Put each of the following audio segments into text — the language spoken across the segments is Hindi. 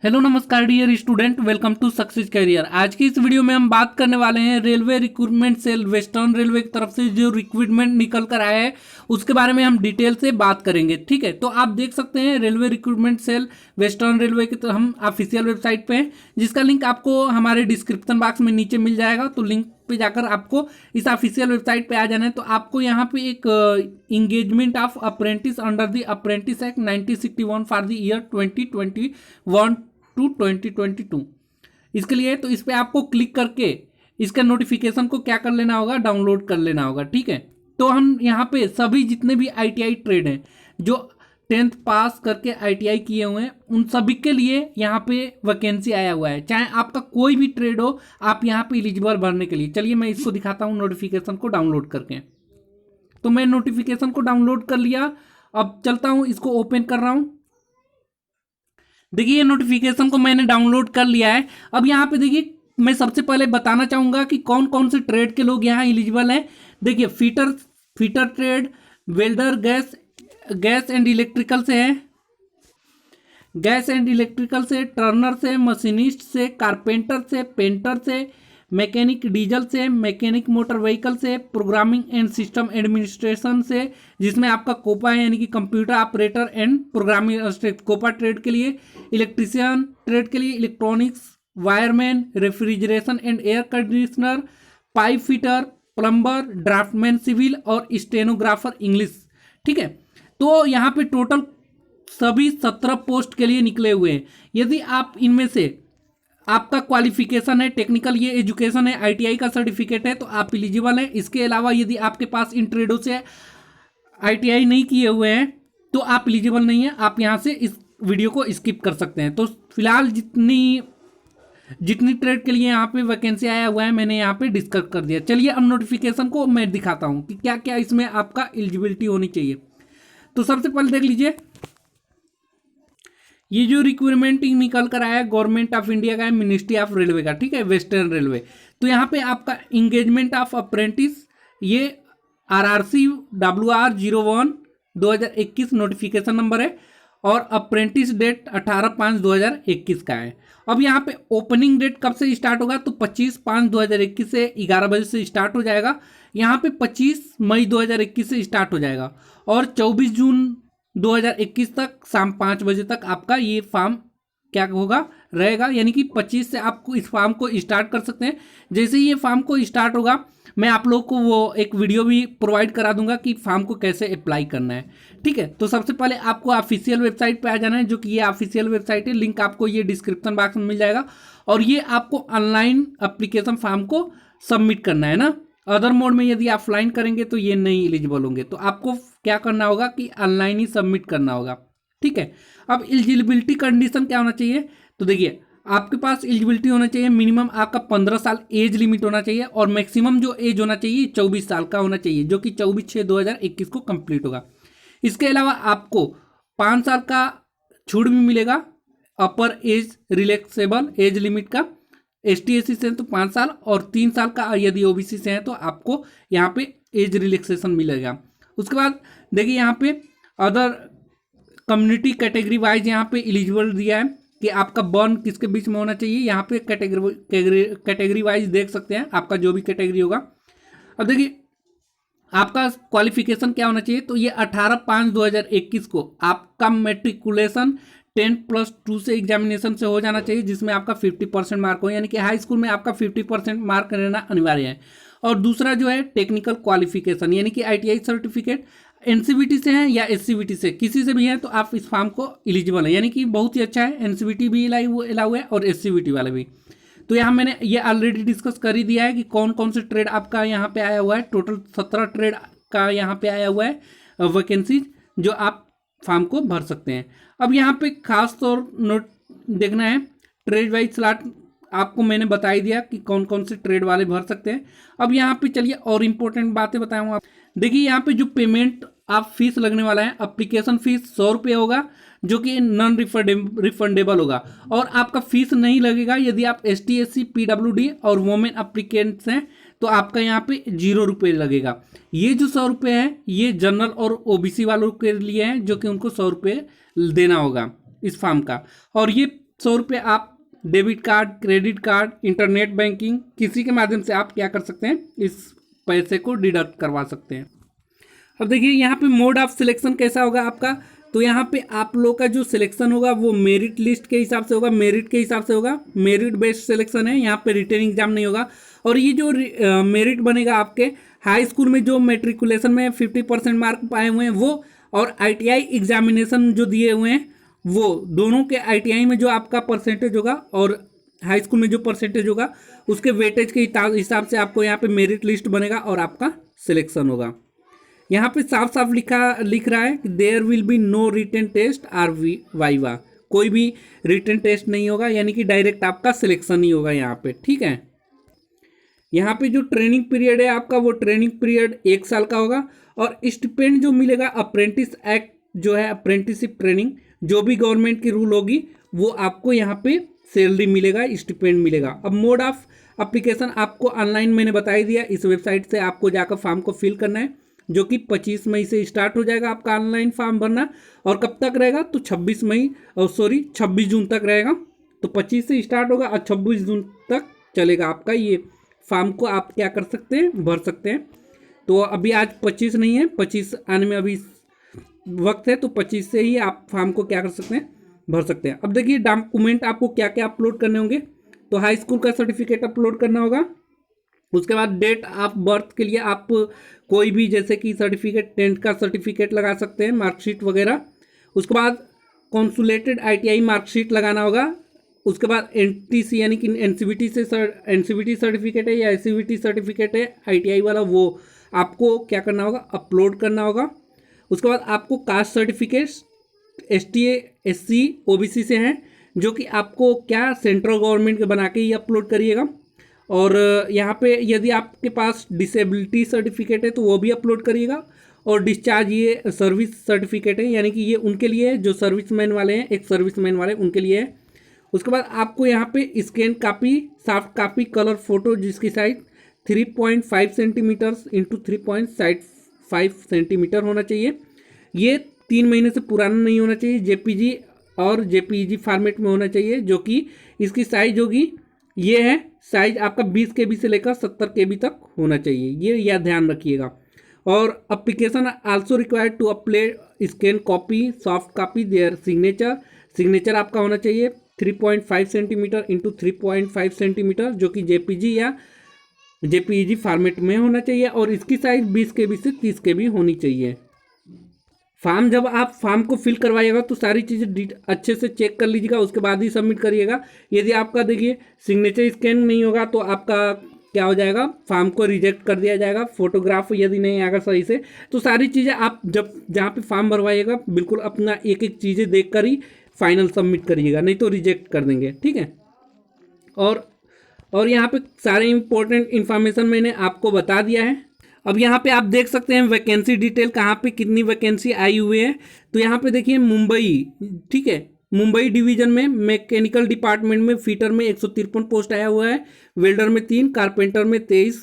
हेलो नमस्कार dear student, welcome to success career. आज की इस वीडियो में हम बात करने वाले हैं railway recruitment cell western railway की तरफ से जो रिक्रूटमेंट निकल कर आया है उसके बारे में हम डिटेल से बात करेंगे। ठीक है, तो आप देख सकते हैं railway recruitment cell western railway की, तो हम ऑफिशियल वेबसाइट पे हैं जिसका लिंक आपको हमारे डिस्क्रिप्शन बॉक्स में नीचे मिल जाएगा। तो लिंक पे जाकर आपको इस ऑफिशियल वेबसाइट पे आ जाना है। तो आपको यहाँ पे एक engagement of apprentice under the apprentice act 1961 for the year 2021 to 2022 इसके लिए, तो इस पे आपको क्लिक करके इसका नोटिफिकेशन को क्या कर लेना होगा, डाउनलोड कर लेना होगा। ठीक है, तो हम यहाँ पे सभी जितने भी आईटीआई ट्रेड हैं जो 10th पास करके आईटीआई किए हुए हैं उन सभी के लिए यहाँ पे वैकेंसी आया हुआ है। चाहे आपका कोई भी ट्रेड हो, आप यहाँ पे एलिजिबल भरने के लिए। चलिए मैं इसको दिखाता हूँ नोटिफिकेशन को डाउनलोड करके। तो मैं नोटिफिकेशन को डाउनलोड कर लिया, अब चलता हूँ इसको ओपन कर रहा हूँ। देखिए नोटिफिकेशन को मैंने डाउनलोड कर लिया है। अब यहाँ पे देखिए मैं सबसे पहले बताना चाहूँगा कि कौन कौन से ट्रेड के लोग यहाँ एलिजिबल हैं। देखिए fitter trade, welder, gas and electrical से है, गैस एंड इलेक्ट्रिकल से, टर्नर से, मशीनिस्ट से, कारपेंटर से, पेंटर से, मैकेनिक डीजल से, मैकेनिक मोटर व्हीकल से, प्रोग्रामिंग एंड सिस्टम एडमिनिस्ट्रेशन से जिसमें आपका कोपा है यानी कि computer operator and programming COPA trade के लिए, इलेक्ट्रीशियन ट्रेड के लिए, electronics, wireman, refrigeration and air conditioner, pipe fitter, plumber, draughtsman civil और स्टेनोग्राफर इंग्लिश। ठीक है, तो यहाँ पे टोटल सभी 17 पोस्ट के लिए निकले हुए हैं। यदि आप इनमें से आपका क्वालिफिकेशन है टेक्निकल, ये एजुकेशन है, आईटीआई का सर्टिफिकेट है, तो आप एलिजिबल हैं। इसके अलावा यदि आपके पास इन ट्रेडों से आईटीआई नहीं किए हुए हैं तो आप एलिजिबल नहीं है, आप यहाँ से इस वीडियो को स्किप कर सकते हैं। तो फिलहाल जितनी ट्रेड के लिए यहाँ पे वैकेंसी आया हुआ है मैंने यहाँ पे डिस्कस कर दिया। चलिए अब नोटिफिकेशन को मैं दिखाता हूँ कि क्या क्या इसमें आपका एलिजिबिलिटी होनी चाहिए। तो सबसे पहले देख लीजिए, ये जो रिक्वायरमेंट निकल कर आया है गवर्नमेंट ऑफ इंडिया का है, मिनिस्ट्री ऑफ रेलवे का। ठीक है, वेस्टर्न रेलवे। तो यहाँ पे आपका इंगेजमेंट ऑफ अप्रेंटिस, ये RRC WR01 2021 नोटिफिकेशन नंबर है और अप्रेंटिस डेट 18/5/2021 का है। अब यहाँ पे ओपनिंग डेट कब से स्टार्ट होगा, तो 25/5/2021 से 11 बजे से स्टार्ट हो जाएगा। यहाँ पे 25 मई 2021 से स्टार्ट हो जाएगा और 24 जून 2021 तक शाम 5 बजे तक आपका ये फॉर्म क्या होगा, रहेगा। यानी कि 25 से आपको इस फॉर्म को स्टार्ट कर सकते हैं। जैसे ही ये फॉर्म को स्टार्ट होगा मैं आप लोग को वो एक वीडियो भी प्रोवाइड करा दूंगा कि फॉर्म को कैसे अप्लाई करना है। ठीक है, तो सबसे पहले आपको ऑफिशियल वेबसाइट पे आ जाना है, जो कि ये ऑफिशियल वेबसाइट है। लिंक आपको ये डिस्क्रिप्शन बॉक्स में मिल जाएगा और ये आपको ऑनलाइन एप्लीकेशन फॉर्म को सबमिट करना है ना। अदर मोड में यदि ऑफलाइन करेंगे तो ये नहीं एलिजिबल होंगे, तो आपको क्या करना होगा कि ऑनलाइन ही सबमिट करना होगा। ठीक है, अब एलिजिबिलिटी कंडीशन क्या होना चाहिए, तो देखिए आपके पास एलिजिबिलिटी होना चाहिए मिनिमम आपका 15 साल एज लिमिट होना चाहिए और मैक्सिमम जो एज होना चाहिए 24 साल का होना चाहिए, जो कि 24/6/2021 को कंप्लीट होगा। इसके अलावा आपको 5 साल का छूट भी मिलेगा अपर एज रिलैक्सेबल एज लिमिट का। ST/SC से हैं तो 5 साल और 3 साल का यदि OBC से हैं तो आपको यहाँ पे एज रिलैक्सेशन मिलेगा। उसके बाद देखिए यहाँ पे अदर कम्युनिटी कैटेगरी वाइज यहाँ पे एलिजिबल दिया है कि आपका बर्न किसके बीच में होना चाहिए। यहाँ पे कैटेगरी वाइज देख सकते हैं आपका जो भी कैटेगरी होगा। अब देखिए आपका क्वालिफिकेशन क्या होना चाहिए, तो ये 18/5/2021 को आपका मेट्रिकुलेशन 10+2 से एग्जामिनेशन से हो जाना चाहिए, जिसमें आपका 50% मार्क हो, यानी कि हाई स्कूल में आपका 50% मार्क रहना अनिवार्य है। और दूसरा जो है टेक्निकल क्वालिफिकेशन, यानी कि आईटीआई सर्टिफिकेट एनसीबीटी से हैं या एससीबीटी से, किसी से भी हैं तो आप इस फॉर्म को एलिजिबल है। यानी कि बहुत ही अच्छा है, एनसीबीटी भी अलाउ है और एससीबीटी वाले भी। तो यहाँ मैंने ये ऑलरेडी डिस्कस कर ही दिया है कि कौन कौन से ट्रेड आपका यहाँ पे आया हुआ है। टोटल 17 ट्रेड का यहाँ पे आया हुआ है वैकेंसीज, जो आप फॉर्म को भर सकते हैं। अब यहाँ पे खास तौर नोट देखना है, ट्रेड वाइज स्लॉट आपको मैंने बता ही दिया कि कौन कौन से ट्रेड वाले भर सकते हैं। अब यहाँ पे चलिए और इम्पोर्टेंट बातें बताऊँगा। देखिए यहाँ पे जो पेमेंट आप फीस लगने वाला है, एप्लीकेशन फीस 100 रुपये होगा, जो कि नॉन रिफंडेबल होगा। और आपका फीस नहीं लगेगा यदि आप ST/SC PWD और वोमेन अप्लीकेंट्स हैं तो आपका यहाँ पे 0 रुपये लगेगा। ये जो 100 रुपये है ये जनरल और OBC वालों के लिए है, जो कि उनको 100 रुपये देना होगा इस फॉर्म का। और ये 100 रुपये आप debit card, credit card, internet banking किसी के माध्यम से आप क्या कर सकते हैं, इस पैसे को डिडक्ट करवा सकते हैं। अब देखिए यहाँ पे मोड ऑफ सिलेक्शन कैसा होगा आपका, तो यहाँ पे आप लोग का जो सिलेक्शन होगा वो मेरिट लिस्ट के हिसाब से होगा, मेरिट के हिसाब से होगा, मेरिट बेस्ड सिलेक्शन है, यहाँ पे रिटन एग्जाम नहीं होगा। और ये जो मेरिट बनेगा आपके हाई स्कूल में जो मेट्रिकुलेशन में 50% मार्क पाए हुए हैं वो, और ITI एग्जामिनेशन जो दिए हुए हैं वो, दोनों के ITI में जो आपका परसेंटेज होगा और हाई स्कूल में जो परसेंटेज होगा उसके वेटेज के हिसाब से आपको यहाँ पे मेरिट लिस्ट बनेगा और आपका सिलेक्शन होगा। यहाँ पे साफ साफ लिख रहा है कि there will be no written test or viva, कोई भी रिटन टेस्ट नहीं होगा, यानी कि डायरेक्ट आपका सिलेक्शन ही होगा यहाँ पे, ठीक है। यहाँ पे जो ट्रेनिंग पीरियड है आपका वो ट्रेनिंग पीरियड 1 साल का होगा, और स्टिपेंड जो मिलेगा अप्रेंटिस एक्ट जो है, अप्रेंटिसशिप ट्रेनिंग जो भी गवर्नमेंट की रूल होगी वो आपको यहाँ पे सैलरी मिलेगा, स्टिपेंड मिलेगा। अब मोड ऑफ एप्लीकेशन आपको ऑनलाइन मैंने बता ही दिया, इस वेबसाइट से आपको जाकर फॉर्म को फिल करना है, जो कि 25 मई से स्टार्ट हो जाएगा आपका ऑनलाइन फॉर्म भरना। और कब तक रहेगा, तो 26 जून तक रहेगा। तो 25 से स्टार्ट होगा और 26 जून तक चलेगा आपका ये फॉर्म को आप क्या कर सकते हैं, भर सकते हैं। तो अभी आज 25 नहीं है, 25 आने में अभी वक्त है, तो 25 से ही आप फॉर्म को क्या कर सकते हैं, भर सकते हैं। अब देखिए डॉक्यूमेंट आपको क्या क्या अपलोड करने होंगे, तो हाई स्कूल का सर्टिफिकेट अपलोड करना होगा। उसके बाद डेट ऑफ बर्थ के लिए आप कोई भी जैसे कि सर्टिफिकेट, 10th का सर्टिफिकेट लगा सकते हैं, मार्कशीट वगैरह। उसके बाद कॉन्सुलेटेड ITI मार्कशीट लगाना होगा। उसके बाद NTC यानी कि NCVT सर्टिफिकेट है या SCVT सर्टिफिकेट है ITI वाला, वो आपको क्या करना होगा, अपलोड करना होगा। उसके बाद आपको caste certificate STA SC OBC से हैं, जो कि आपको क्या सेंट्रल गवर्नमेंट के बना के ही अपलोड करिएगा। और यहाँ पे यदि आपके पास डिसेबिलिटी सर्टिफिकेट है तो वो भी अपलोड करिएगा। और डिस्चार्ज ये सर्विस सर्टिफिकेट है, यानी कि ये उनके लिए है जो सर्विसमैन वाले हैं, एक सर्विसमैन वाले उनके लिए है। उसके बाद आपको यहाँ पे scan copy, soft copy, colour photo जिसकी साइज 3.5 सेंटीमीटर इंटू 3.5 सेंटीमीटर होना चाहिए। ये 3 महीने से पुराना नहीं होना चाहिए, JPG और JPEG फॉर्मेट में होना चाहिए, जो कि इसकी साइज होगी, ये है साइज आपका 20 KB से लेकर 70 KB तक होना चाहिए, ये या ध्यान रखिएगा। और application also required to upload scan copy, soft copy, their signature आपका होना चाहिए 3.5 सेंटीमीटर इंटू 3.5 सेंटीमीटर, जो कि JPG या JPEG फॉर्मेट में होना चाहिए। और इसकी साइज 20 KB से 30 KB होनी चाहिए। फॉर्म जब आप फॉर्म को फिल करवाइएगा तो सारी चीज़ें अच्छे से चेक कर लीजिएगा, उसके बाद ही सबमिट करिएगा। यदि आपका देखिए सिग्नेचर स्कैन नहीं होगा तो आपका क्या हो जाएगा, फॉर्म को रिजेक्ट कर दिया जाएगा। फोटोग्राफ यदि नहीं आएगा सही से, तो सारी चीज़ें आप जब जहाँ पे फॉर्म भरवाइएगा बिल्कुल अपना एक एक चीज़ें देख कर ही फाइनल सबमिट करिएगा, नहीं तो रिजेक्ट कर देंगे, ठीक है। और यहाँ पे सारे इंपॉर्टेंट इन्फॉर्मेशन मैंने आपको बता दिया है। अब यहाँ पे आप देख सकते हैं वैकेंसी डिटेल, कहाँ पे कितनी वैकेंसी आई हुई है। तो यहाँ पे देखिए मुंबई, ठीक है, मुंबई डिवीजन में मैकेनिकल डिपार्टमेंट में फीटर में 153 पोस्ट आया हुआ है, वेल्डर में 3, कारपेंटर में 23,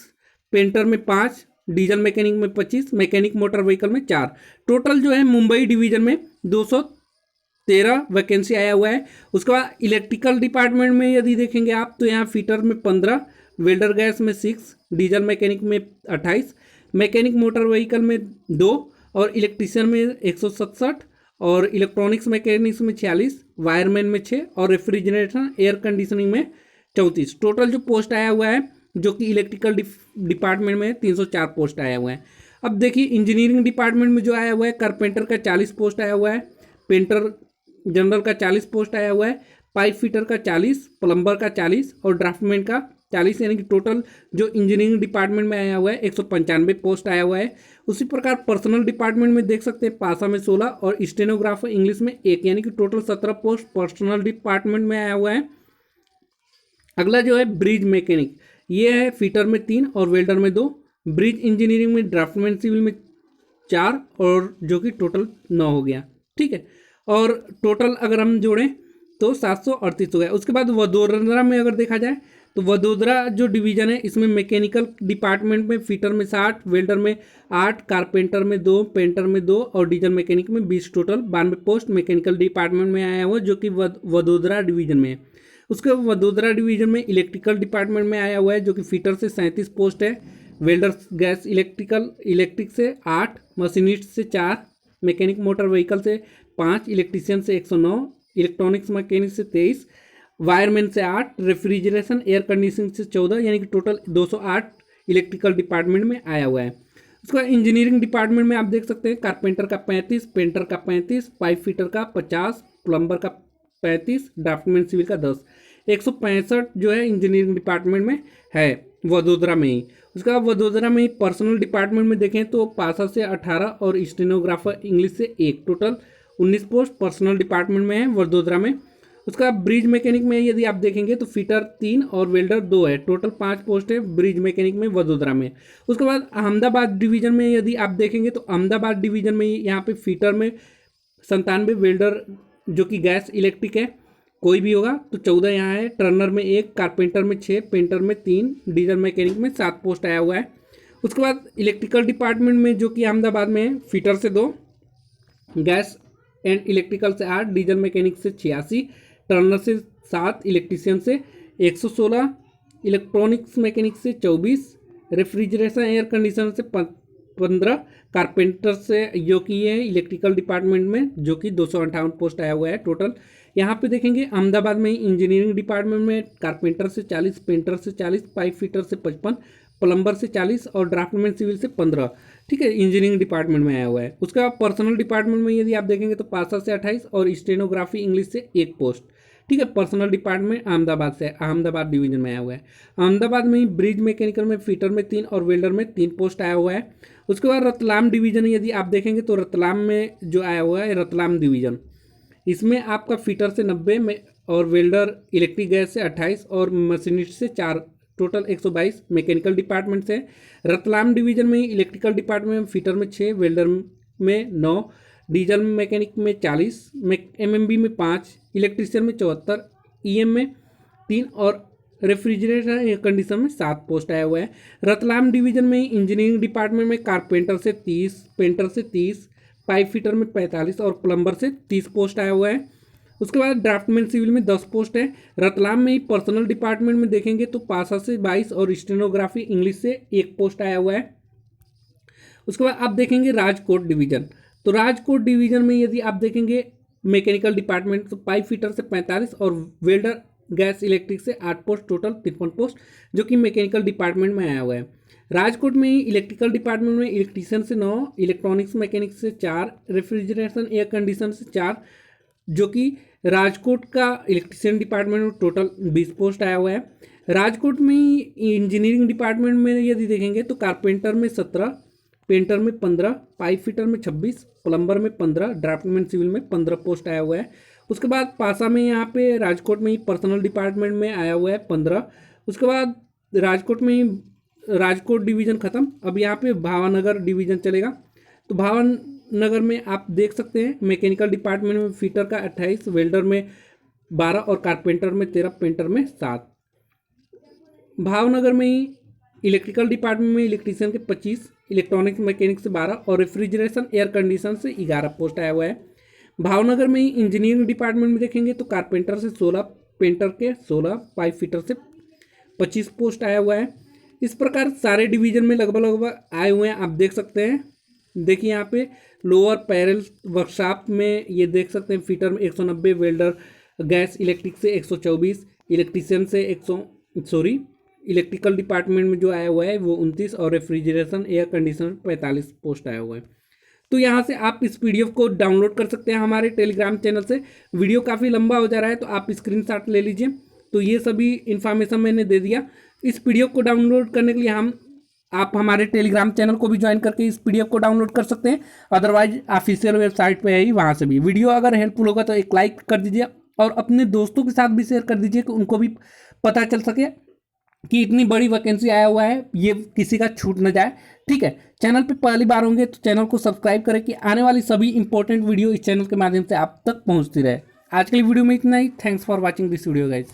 पेंटर में 5, डीजल मैकेनिक में 25, मैकेनिक मोटर व्हीकल में 4। टोटल जो है मुंबई डिवीजन में 213 वैकेंसी आया हुआ है। उसके बाद इलेक्ट्रिकल डिपार्टमेंट में यदि देखेंगे आप तो यहाँ फीटर में 15, वेल्डर गैस में 6, डीजल मैकेनिक में 28, मैकेनिक मोटर व्हीकल में 2, और इलेक्ट्रीशियन में 167, और इलेक्ट्रॉनिक्स मैकेनिक्स में 46, वायरमैन में 6, और रेफ्रिजरेशन एयर कंडीशनिंग में 34। टोटल जो पोस्ट आया हुआ है जो कि इलेक्ट्रिकल डिपार्टमेंट में 304 पोस्ट आया हुआ है। अब देखिए इंजीनियरिंग डिपार्टमेंट में जो आया हुआ है, कारपेंटर का 40 पोस्ट आया हुआ है, पेंटर जनरल का 40 पोस्ट आया हुआ है, पाइप फिटर का 40, प्लम्बर का 40 और ड्राफ्टमैन का 40, यानी कि टोटल जो इंजीनियरिंग डिपार्टमेंट में आया हुआ है 195 पोस्ट आया हुआ है। उसी प्रकार पर्सनल डिपार्टमेंट में देख सकते हैं पासा में 16 और स्टेनोग्राफर इंग्लिश में 1, यानी कि टोटल 17 पोस्ट पर्सनल डिपार्टमेंट में आया हुआ है। अगला जो है ब्रिज मैकेनिक, ये है फीटर में 3 और वेल्डर में 2, ब्रिज इंजीनियरिंग में, ड्राफ्टमैन सिविल में 4, और जो कि टोटल 9 हो गया, ठीक है। और टोटल अगर हम जोड़ें तो 738 हो गया। उसके बाद वडोदरा में अगर देखा जाए तो वडोदरा जो डिवीज़न है इसमें मैकेनिकल डिपार्टमेंट में फिटर में 60, वेल्डर में 8, कारपेंटर में 2, पेंटर में 2 और डीजल मैकेनिक में 20, टोटल 92 पोस्ट मैकेनिकल डिपार्टमेंट में आया हुआ जो कि वडोदरा डिवीज़न में है। उसके वडोदरा डिवीज़न में इलेक्ट्रिकल डिपार्टमेंट में आया हुआ है जो कि फिटर से 37 पोस्ट है, वेल्डर गैस इलेक्ट्रिक से 8, मशीनिस्ट से 4, मैकेनिक मोटर व्हीकल से 5, इलेक्ट्रीशियन से 109, इलेक्ट्रॉनिक्स मैकेनिक से 23, वायरमैन से 8, रेफ्रिजरेशन एयर कंडीशनिंग से 14, यानी कि टोटल 208 इलेक्ट्रिकल डिपार्टमेंट में आया हुआ है। उसके बाद इंजीनियरिंग डिपार्टमेंट में आप देख सकते हैं कारपेंटर का 35, पेंटर का 35, पाइप फिटर का 50, प्लम्बर का 35, ड्राफ्टमैन सिविल का 10, 165 जो है इंजीनियरिंग डिपार्टमेंट में है वडोदरा में ही। उसके बाद वडोदरा में ही पर्सनल डिपार्टमेंट में देखें तो पासा से 18 और स्टेनोग्राफर इंग्लिश से 1, टोटल 19 पोस्ट पर्सनल डिपार्टमेंट में है वडोदरा में। उसका ब्रिज मैकेनिक में यदि आप देखेंगे तो फिटर 3 और वेल्डर 2 है, टोटल 5 पोस्ट है ब्रिज मैकेनिक में वडोदरा में। उसके बाद अहमदाबाद डिवीजन में यदि आप देखेंगे तो अहमदाबाद डिवीजन में यहाँ पे फिटर में 97, वेल्डर जो कि गैस इलेक्ट्रिक है कोई भी होगा तो 14 यहाँ है, टर्नर में 1, कारपेंटर में 6, पेंटर में 3, डीजल मैकेनिक में 7 पोस्ट आया हुआ है। उसके बाद इलेक्ट्रिकल डिपार्टमेंट में जो कि अहमदाबाद में है फिटर से 2, गैस एंड इलेक्ट्रिकल से 8, डीजल मैकेनिक से 86, टर्नर से 7, इलेक्ट्रीशियन से 116, इलेक्ट्रॉनिक्स मैकेनिक से 24, रेफ्रिजरेशन एयर कंडीशनर से 15, कारपेंटर से जो कि ये इलेक्ट्रिकल डिपार्टमेंट में जो कि 258 पोस्ट आया हुआ है टोटल। यहाँ पे देखेंगे अहमदाबाद में इंजीनियरिंग डिपार्टमेंट में कारपेंटर से 40, पेंटर से 40, पाइप फिटर से 55, प्लम्बर से 40 और ड्राफ्टमैन सिविल से 15, ठीक है, इंजीनियरिंग डिपार्टमेंट में आया हुआ है। उसके बाद पर्सनल डिपार्टमेंट में यदि आप देखेंगे तो पासा से 28 और स्टेनोग्राफी इंग्लिश से 1 पोस्ट, ठीक है। पर्सनल डिपार्टमेंट अहमदाबाद से, अहमदाबाद डिवीजन में आया हुआ है। अहमदाबाद में ही ब्रिज मैकेनिकल में फिटर में 3 और वेल्डर में 3 पोस्ट आया हुआ है। उसके बाद रतलाम डिवीजन यदि आप देखेंगे तो रतलाम में जो आया हुआ है रतलाम डिवीजन, इसमें आपका फिटर से 90 में और वेल्डर इलेक्ट्रिक गैस से 28 और मशीनिस्ट से 4, टोटल 122 मैकेनिकल डिपार्टमेंट से। रतलाम डिवीजन में इलेक्ट्रिकल डिपार्टमेंट में फिटर में 6, वेल्डर में 9, डीजल मैकेनिक में 40, एमएमबी में 5, इलेक्ट्रीशियन में 74, ईएम में 3 और रेफ्रिजरेटर एयर कंडीशन में 7 पोस्ट आया हुआ है। रतलाम डिवीजन में इंजीनियरिंग डिपार्टमेंट में कारपेंटर से 30, पेंटर से 30, पाइप फिटर में 45 और प्लम्बर से 30 पोस्ट आया हुआ है। उसके बाद ड्राफ्टमैन सिविल में 10 पोस्ट है। रतलाम में ही पर्सनल डिपार्टमेंट में देखेंगे तो पासा से 22 और स्टेनोग्राफी इंग्लिश से 1 पोस्ट आया हुआ है। उसके बाद आप देखेंगे राजकोट डिवीजन, तो राजकोट डिवीजन में यदि आप देखेंगे मैकेनिकल डिपार्टमेंट तो पाइप फिटर से 45 और वेल्डर गैस इलेक्ट्रिक से 8 पोस्ट, टोटल 53 पोस्ट जो कि मैकेनिकल डिपार्टमेंट में आया हुआ है। राजकोट में ही इलेक्ट्रिकल डिपार्टमेंट में इलेक्ट्रीशियन से 9, इलेक्ट्रॉनिक्स मैकेनिक से 4, रेफ्रिजरेशन एयर कंडीशन से 4 जो कि राजकोट का इलेक्ट्रीशियन डिपार्टमेंट में टोटल 20 पोस्ट आया हुआ है। राजकोट में ही इंजीनियरिंग डिपार्टमेंट में यदि देखेंगे तो कारपेंटर में 17, पेंटर में 15, पाइप फिटर में 26, प्लम्बर में 15, ड्राफ्टमैन सिविल में 15 पोस्ट आया हुआ है। उसके बाद पासा में यहाँ पे राजकोट में ही पर्सनल डिपार्टमेंट में आया हुआ है 15। उसके बाद राजकोट में ही राजकोट डिवीज़न ख़त्म, अब यहाँ पे भावनगर डिवीज़न चलेगा। तो भावनगर में आप देख सकते हैं मैकेनिकल डिपार्टमेंट में फिटर का 28, वेल्डर में 12 और कारपेंटर में 13, पेंटर में 7। भावनगर में ही इलेक्ट्रिकल डिपार्टमेंट में इलेक्ट्रीशियन के 25, इलेक्ट्रॉनिक्स मैकेनिक से 12 और रेफ्रिजरेशन एयर कंडीशन से 11 पोस्ट आया हुआ है। भावनगर में ही इंजीनियरिंग डिपार्टमेंट में देखेंगे तो कारपेंटर से 16, पेंटर के 16, पाइप फिटर से 25 पोस्ट आया हुआ है। इस प्रकार सारे डिवीजन में लगभग आए हुए हैं, आप देख सकते हैं। देखिए यहाँ पे लोअर पैरेल वर्कशॉप में ये देख सकते हैं फिटर में 190, वेल्डर गैस इलेक्ट्रिक से 124, इलेक्ट्रीशियन से इलेक्ट्रिकल डिपार्टमेंट में जो आया हुआ है वो 29 और रेफ्रिजरेशन एयर कंडीशनर 45 पोस्ट आया हुआ है। तो यहाँ से आप इस पीडीएफ को डाउनलोड कर सकते हैं हमारे टेलीग्राम चैनल से। वीडियो काफ़ी लंबा हो जा रहा है तो आप स्क्रीनशॉट ले लीजिए। तो ये सभी इन्फॉर्मेशन मैंने दे दिया। इस पीडीएफ को डाउनलोड करने के लिए आप हमारे टेलीग्राम चैनल को भी ज्वाइन करके इस पीडीएफ को डाउनलोड कर सकते हैं, अदरवाइज ऑफिशियल वेबसाइट पे है ही, वहाँ से भी। वीडियो अगर हेल्पफुल होगा तो एक लाइक कर दीजिए और अपने दोस्तों के साथ भी शेयर कर दीजिए कि उनको भी पता चल सके कि इतनी बड़ी वैकेंसी आया हुआ है, ये किसी का छूट न जाए। ठीक है, चैनल पे पहली बार होंगे तो चैनल को सब्सक्राइब करें कि आने वाली सभी इंपॉर्टेंट वीडियो इस चैनल के माध्यम से आप तक पहुंचती रहे। आज के लिए वीडियो में इतना ही। Thanks for watching this video guys.